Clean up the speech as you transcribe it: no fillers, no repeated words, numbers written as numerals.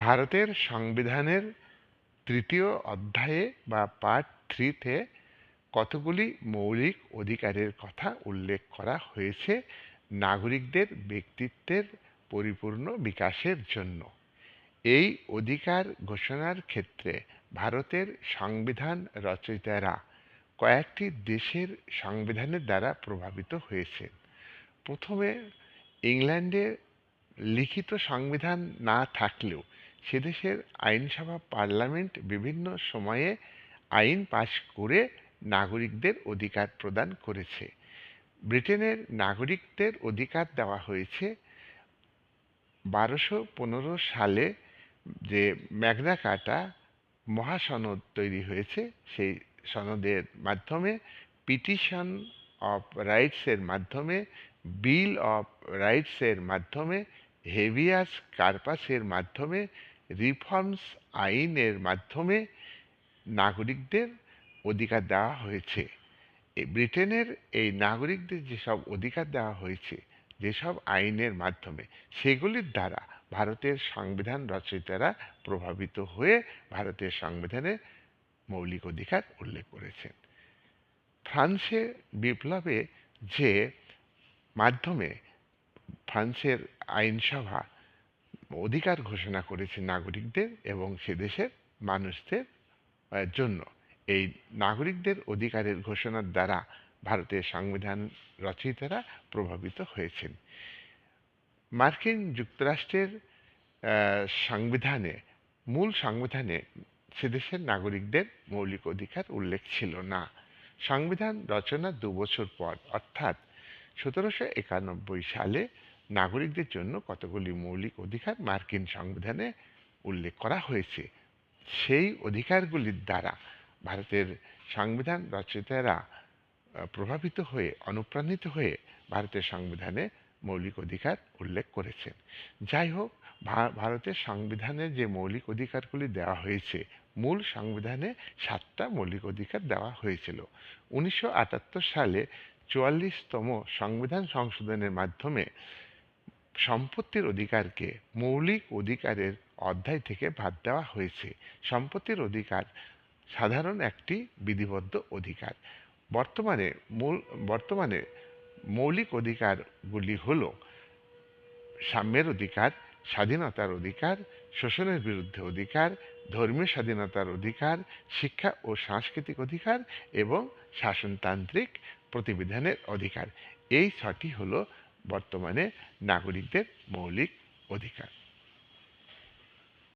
ভারতের সংবিধানের তৃতীয় অধ্যায়ে বা পার্ট 3-তে কতগুলি মৌলিক অধিকারের কথা উল্লেখ করা হয়েছে নাগরিকদের ব্যক্তিত্বের পরিপূর্ণ বিকাশের জন্য। এই অধিকার ঘোষণার ক্ষেত্রে ভারতের সংবিধান রচয়িতারা কয়েকটি দেশের সংবিধানের দ্বারা প্রভাবিত হয়েছেন। প্রথমে ইংল্যান্ডে লিখিত সংবিধান না থাকলেও সেদেশের আইনসভা পার্লামেন্ট বিভিন্ন সময়ে আইন পাশ করে নাগরিকদের অধিকার প্রদান করেছে। ব্রিটেনের নাগরিকদের অধিকার দেওয়া হয়েছে 1215 সালে, যে ম্যাগনা কার্টা মহাসনদ তৈরি হয়েছে সেই সনদের মাধ্যমে, পিটিশন অফ রাইটসের মাধ্যমে, বিল অফ রাইটসের মাধ্যমে, হেভিয়াস কার্পাসের মাধ্যমে, রিফর্মস আইনের মাধ্যমে নাগরিকদের অধিকার দেওয়া হয়েছে। ব্রিটেনের এই নাগরিকদের যেসব অধিকার দেওয়া হয়েছে যেসব আইনের মাধ্যমে, সেগুলির দ্বারা ভারতের সংবিধান রচয়িতারা প্রভাবিত হয়ে ভারতের সংবিধানে মৌলিক অধিকার উল্লেখ করেছেন। ফ্রান্সে বিপ্লবে যে মাধ্যমে ফ্রান্সের আইনসভা অধিকার ঘোষণা করেছে নাগরিকদের এবং সে দেশের মানুষদের জন্য, এই নাগরিকদের অধিকারের ঘোষণার দ্বারা ভারতের সংবিধান রচয়িতারা প্রভাবিত হয়েছেন। মার্কিন যুক্তরাষ্ট্রের সংবিধানে, মূল সংবিধানে সেদেশের নাগরিকদের মৌলিক অধিকার উল্লেখ ছিল না। সংবিধান রচনার 2 বছর পর অর্থাৎ 1791 সালে নাগরিকদের জন্য কতগুলি মৌলিক অধিকার মার্কিন সংবিধানে উল্লেখ করা হয়েছে। সেই অধিকারগুলির দ্বারা ভারতের সংবিধান রচয়িতারা প্রভাবিত হয়ে, অনুপ্রাণিত হয়ে ভারতের সংবিধানে মৌলিক অধিকার উল্লেখ করেছেন। যাই হোক, ভারতের সংবিধানে যে মৌলিক অধিকারগুলি দেওয়া হয়েছে, মূল সংবিধানে 7টা মৌলিক অধিকার দেওয়া হয়েছিল। 1978 সালে 44তম সংবিধান সংশোধনের মাধ্যমে সম্পত্তির অধিকারকে মৌলিক অধিকারের অধ্যায় থেকে বাদ দেওয়া হয়েছে। সম্পত্তির অধিকার সাধারণ একটি বিধিবদ্ধ অধিকার। বর্তমানে মৌলিক অধিকারগুলি হল সাম্যের অধিকার, স্বাধীনতার অধিকার, শোষণের বিরুদ্ধে অধিকার, ধর্মীয় স্বাধীনতার অধিকার, শিক্ষা ও সাংস্কৃতিক অধিকার এবং শাসনতান্ত্রিক প্রতিবিধানের অধিকার। এই 6টি হল বর্তমানে নাগরিকদের মৌলিক অধিকার।